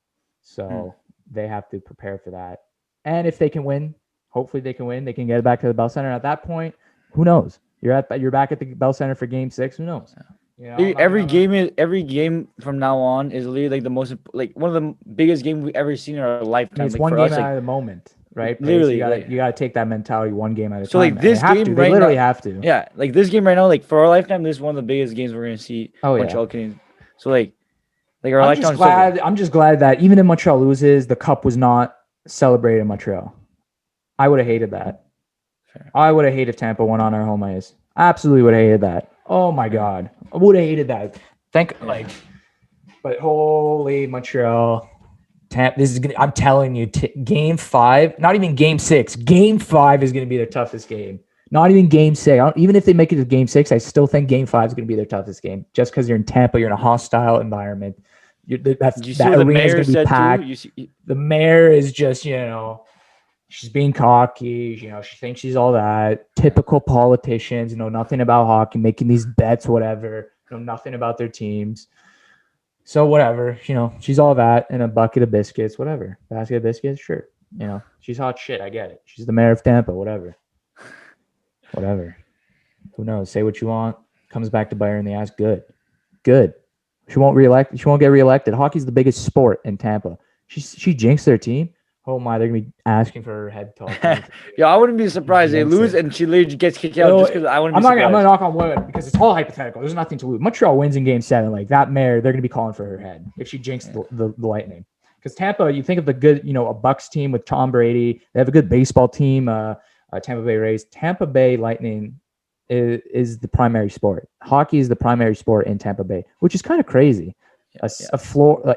So they have to prepare for that. And if they can win, hopefully they can win. They can get back to the Bell Center. At that point, who knows? You're back at the Bell Center for Game 6. Who knows? You know, every game from now on is literally like the most like one of the biggest games we've ever seen in our lifetime. It's like one for game us, out of the moment, right? Literally, you gotta take that mentality one game at a time. So like this game, they literally have to. Yeah, like this game right now, like for our lifetime, this is one of the biggest games we're gonna see. Montreal Canadiens. So like our lifetime. I'm just glad that even if Montreal loses, the cup was not celebrated in Montreal. I would have hated that. Fair. I would have hated Tampa won on our home ice. I absolutely would have hated that. Oh my God, I would have hated that. But holy Montreal, Tampa. This is gonna. I'm telling you, Game 5, not even Game 6. Game 5 is gonna be their toughest game. Not even Game 6. Even if they make it to Game 6, I still think Game 5 is gonna be their toughest game. Just because you're in Tampa, you're in a hostile environment. That arena is gonna be packed. The mayor is just, she's being cocky. She thinks she's all that. Typical politicians, nothing about hockey, making these bets, whatever. Nothing about their teams. So whatever, she's all that in a bucket of biscuits, whatever. Basket of biscuits, sure. She's hot shit. I get it. She's the mayor of Tampa, whatever. Whatever. Who knows? Say what you want. Comes back to bite her in the ass. Good. She won't get reelected. Hockey's the biggest sport in Tampa. She jinxed their team. Oh my, they're gonna be asking for her head talk. Yeah, I wouldn't be surprised they lose and she literally gets kicked out just because I wouldn't. I'm gonna knock on wood because it's all hypothetical. There's nothing to lose. Montreal wins in Game 7. Like that mayor, they're gonna be calling for her head if she jinxed the Lightning. Because Tampa, you think of the good, a Bucks team with Tom Brady. They have a good baseball team. Tampa Bay Rays. Tampa Bay Lightning is the primary sport. Hockey is the primary sport in Tampa Bay, which is kind of crazy.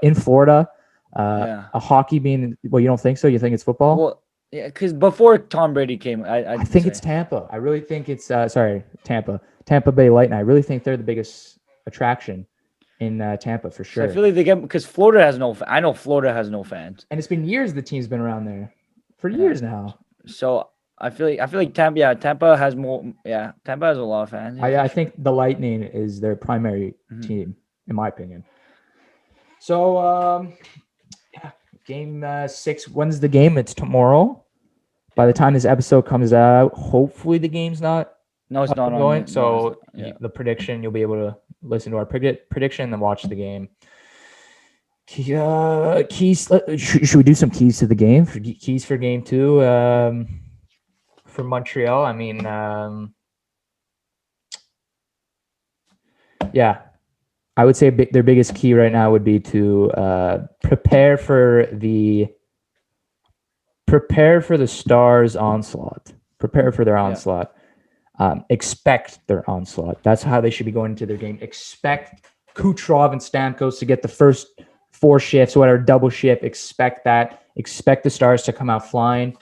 In Florida. A hockey being you don't think so? You think it's football? Well, yeah, because before Tom Brady came, I think it's Tampa. I really think it's Tampa Bay Lightning. I really think they're the biggest attraction in Tampa for sure. So I feel like they get because Florida has no. I know Florida has no fans, and it's been years. The team's been around there for years now. So I feel like Tampa. Yeah, Tampa has more. Yeah, Tampa has a lot of fans. I think the Lightning is their primary team, in my opinion. So. Game 6. When's the game? It's tomorrow. By the time this episode comes out, hopefully the game's not. No, it's not going. The prediction, you'll be able to listen to our prediction and then watch the game. Keys. Should we do some keys to the game? Keys for Game 2 for Montreal. I mean, yeah. I would say their biggest key right now would be to prepare for the Stars' onslaught. Prepare for their onslaught. Expect their onslaught. That's how they should be going into their game. Expect Kucherov and Stamkos to get the first 4 shifts, whatever, double shift. Expect that. Expect the Stars to come out flying.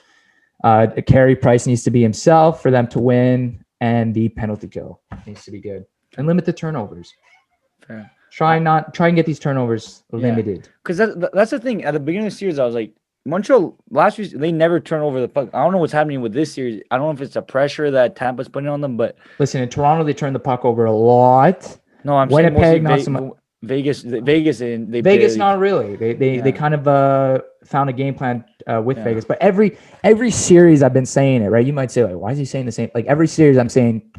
Carey Price needs to be himself for them to win, and the penalty kill needs to be good. And limit the turnovers. Fair. Try and get these turnovers limited. Because that's the thing. At the beginning of the series, I was like, Montreal last year they never turn over the puck. I don't know what's happening with this series. I don't know if it's the pressure that Tampa's putting on them, but listen, in Toronto they turn the puck over a lot. No, I'm Winnipeg, not so much. Vegas, not really. They kind of found a game plan with Vegas, but every series I've been saying it, right? You might say like, why is he saying the same? Like every series I'm saying.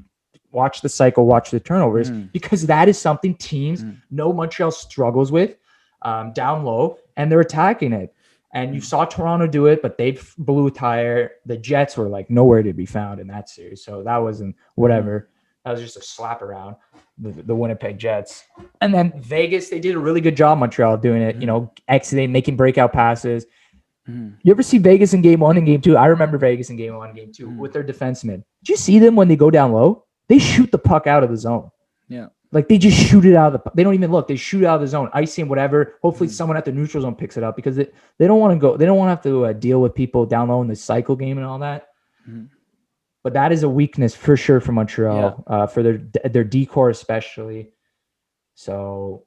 Watch the cycle, watch the turnovers, because that is something teams know Montreal struggles with down low, and they're attacking it. And you saw Toronto do it, but they blew a tire. The Jets were like nowhere to be found in that series. So that wasn't whatever. That was just a slap around the Winnipeg Jets. And then Vegas, they did a really good job, Montreal, doing it, exiting, making breakout passes. You ever see Vegas in Game 1 and Game 2? I remember Vegas in Game 1 and Game 2 with their defensemen. Did you see them when they go down low? They shoot the puck out of the zone. Yeah. Like they just shoot it out of the. They don't even look. They shoot it out of the zone, icing, whatever. Hopefully, someone at the neutral zone picks it up because they don't want to go. They don't want to have to deal with people down low in the cycle game and all that. But that is a weakness for sure for Montreal, for their decor especially. So,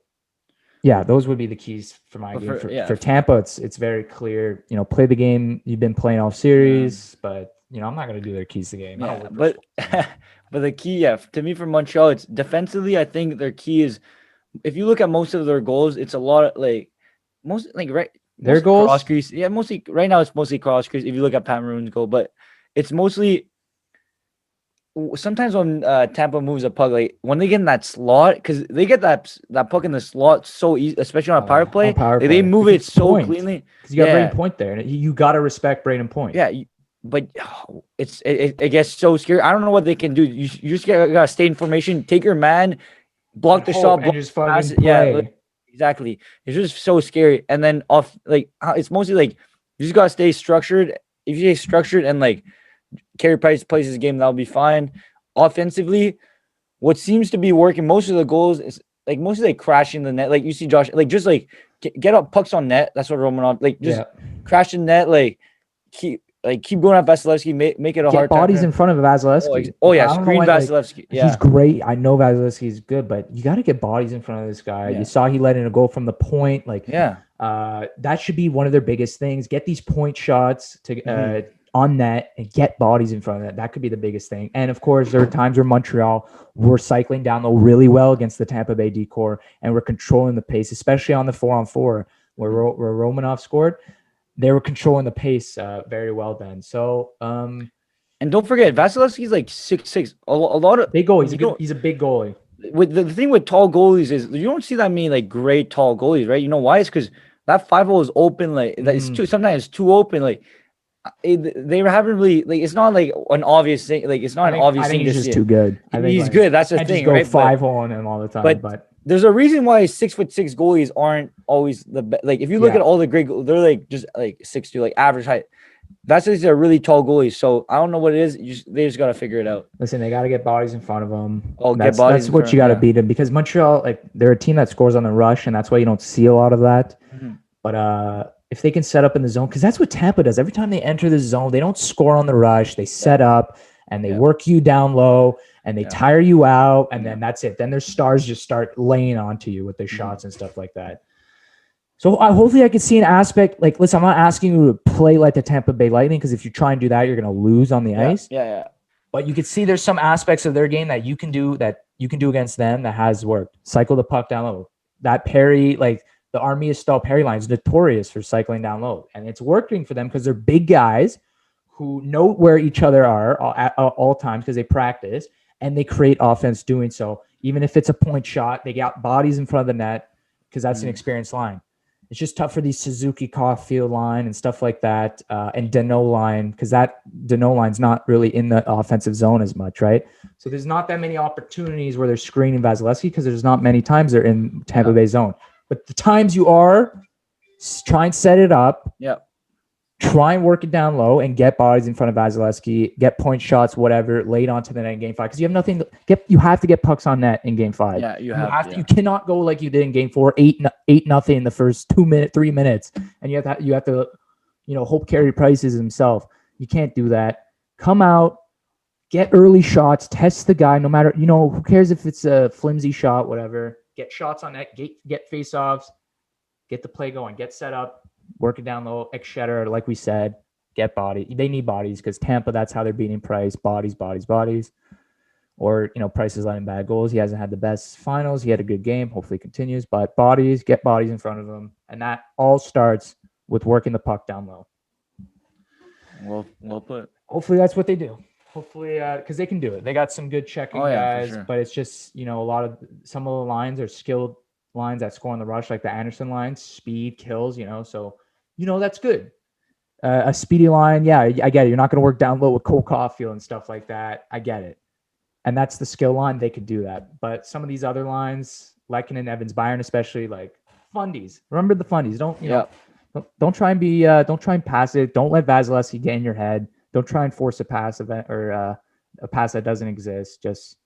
yeah, those would be the keys for my game. For Tampa, it's very clear. Play the game you've been playing all series, but I'm not going to do their keys to the game. Yeah, but the key, to me for Montreal, it's defensively. I think their key is, if you look at most of their goals, it's a lot of Their mostly goals? cross crease. Yeah, mostly right now it's mostly cross crease. If you look at Pat Maroon's goal, but it's mostly sometimes when Tampa moves a puck, like when they get in that slot, because they get that puck in the slot so easy, especially on a power play. On power Like, play. they move Because it it's so Point. cleanly. Because you got Braden Yeah, Point there. And you got to respect Braden Point. yeah. But it gets so scary. I don't know what they can do. You just gotta stay in formation, take your man, block And the hope shot, and block just the pass. fucking Yeah, play. exactly. It's just so scary. And then off, like, it's mostly like you just gotta stay structured. If you stay structured and like Carey Price plays his game, that'll be fine. Offensively, what seems to be working most of the goals is like mostly like crashing the net. Like you see Josh, like just like get up pucks on net. That's what Romanov like just crash the net. Like keep going at Vasilevsky. Make it a Get hard time. Bodies in front of Vasilevsky. Yeah, I don't know screen why, like, Vasilevsky. he's great. I know Vasilevsky's good, but you got to get bodies in front of this guy. Yeah. You saw he let in a goal from the point. Like, Yeah. that should be one of their biggest things. Get these point shots to on net and get bodies in front of that. That could be the biggest thing. And of course, there are times where Montreal were cycling down low really well against the Tampa Bay decor, and we're controlling the pace, especially on the 4-on-4 where Romanov scored. They were controlling the pace very well then. So, and don't forget, Vasilevsky's like 6'6". A lot of big goalie. He's a big goalie. With the thing with tall goalies is you don't see that many like great tall goalies, right? You know why? It's because that 5-hole is open. Like it's too sometimes it's too open. Like they haven't really like it's not like an obvious thing. Like it's not an obvious thing. He's just too good. I think he's good. That's the thing, just go right? 5-hole on him all the time. But there's a reason why 6'6" goalies aren't always the best. Like if you look at all the great, they're like just like 6'2", like average height. That's just a really tall goalies. So I don't know what it is. They just gotta figure it out. Listen, they gotta get bodies in front of them. That's what you gotta beat them, because Montreal, like, they're a team that scores on the rush, and that's why you don't see a lot of that. But if they can set up in the zone, because that's what Tampa does. Every time they enter the zone, they don't score on the rush. They set up and they work you down low and they tire you out, and then that's it. Then their stars just start laying onto you with their shots and stuff like that. So hopefully I can see an aspect, like, listen, I'm not asking you to play like the Tampa Bay Lightning, because if you try and do that, you're going to lose on the ice. Yeah. But you can see there's some aspects of their game that you can do against them that has worked. Cycle the puck down low. That Perry, like the Armia style Perry line is notorious for cycling down low. And it's working for them because they're big guys who know where each other are at all times because they practice, and they create offense doing so. Even if it's a point shot, they got bodies in front of the net because that's an experienced line. It's just tough for the Suzuki Caulfield line and stuff like that, and Danault line, because that Danault line's not really in the offensive zone as much, right? So there's not that many opportunities where they're screening Vasilevsky, because there's not many times they're in Tampa Bay zone. But the times you are, try and set it up. Yeah. Try and work it down low and get bodies in front of Vasilevsky, get point shots, whatever, laid onto the net in game 5. Because you have nothing to get. You have to get pucks on net in game 5. Yeah, you have to. You cannot go like you did in game 4, 8-0 in the first 3 minutes, and you have to, hope Carey Price is himself. You can't do that. Come out, get early shots, test the guy. No matter, who cares if it's a flimsy shot, whatever. Get shots on net, get face-offs, get the play going, get set up. Work it down low, Chtib, like we said, get body. They need bodies because Tampa, that's how they're beating Price. Bodies. Or, Price is letting bad goals. He hasn't had the best finals. He had a good game. Hopefully continues. But get bodies in front of him. And that all starts with working the puck down low. Well put. Hopefully that's what they do. Hopefully, because they can do it. They got some good checking guys. For sure. But it's just, some of the lines are skilled lines that score on the rush, like the Anderson lines, speed kills, so that's good. A speedy line, I get it. You're not going to work down low with Cole Caulfield and stuff like that. I get it. And that's the skill line. They could do that. But some of these other lines, Lehkonen, Evans, Byron, especially, like fundies. Remember the fundies. Don't try and be don't try and pass it. Don't let Vasilevsky get in your head. Don't try and force a pass event or a pass that doesn't exist. Just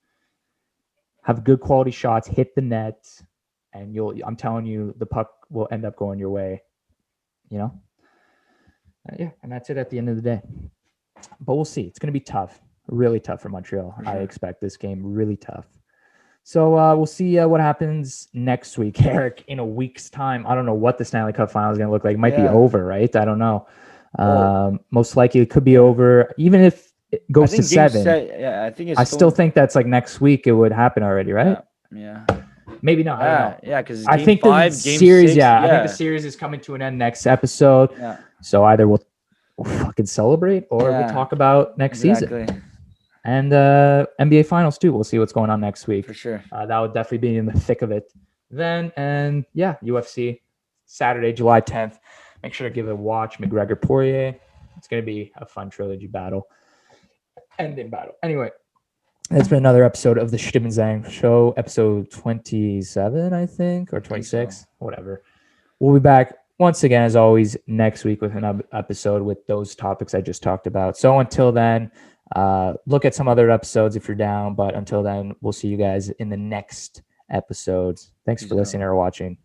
have good quality shots, hit the net. And I'm telling you, the puck will end up going your way, and that's it at the end of the day. But we'll see. It's going to be tough, really tough for Montreal. For sure. I expect this game really tough. So we'll see what happens next week, Eric, in a week's time. I don't know what the Stanley Cup Finals is going to look like. It might be over, right? I don't know. Most likely it could be over, even if it goes to 7. I think it's still think that's like next week it would happen already, right? Yeah. Maybe not. I don't know. Yeah, because I game think 5, the game series, 6, I think the series is coming to an end next episode. Yeah. So either we'll fucking celebrate or we'll Yeah, talk about next exactly. season. And NBA Finals too. We'll see what's going on next week. For sure. That would definitely be in the thick of it then. And yeah, UFC Saturday, July 10th. Make sure to give it a watch. Mcgregor Poirier. It's going to be a fun trilogy battle. Ending battle. Anyway, that's been another episode of the Chtib Zhang Show, episode 27, I think, or 26, whatever. We'll be back once again, as always, next week with an episode with those topics I just talked about. So until then, look at some other episodes if you're down. But until then, we'll see you guys in the next episodes. Thanks for listening or watching.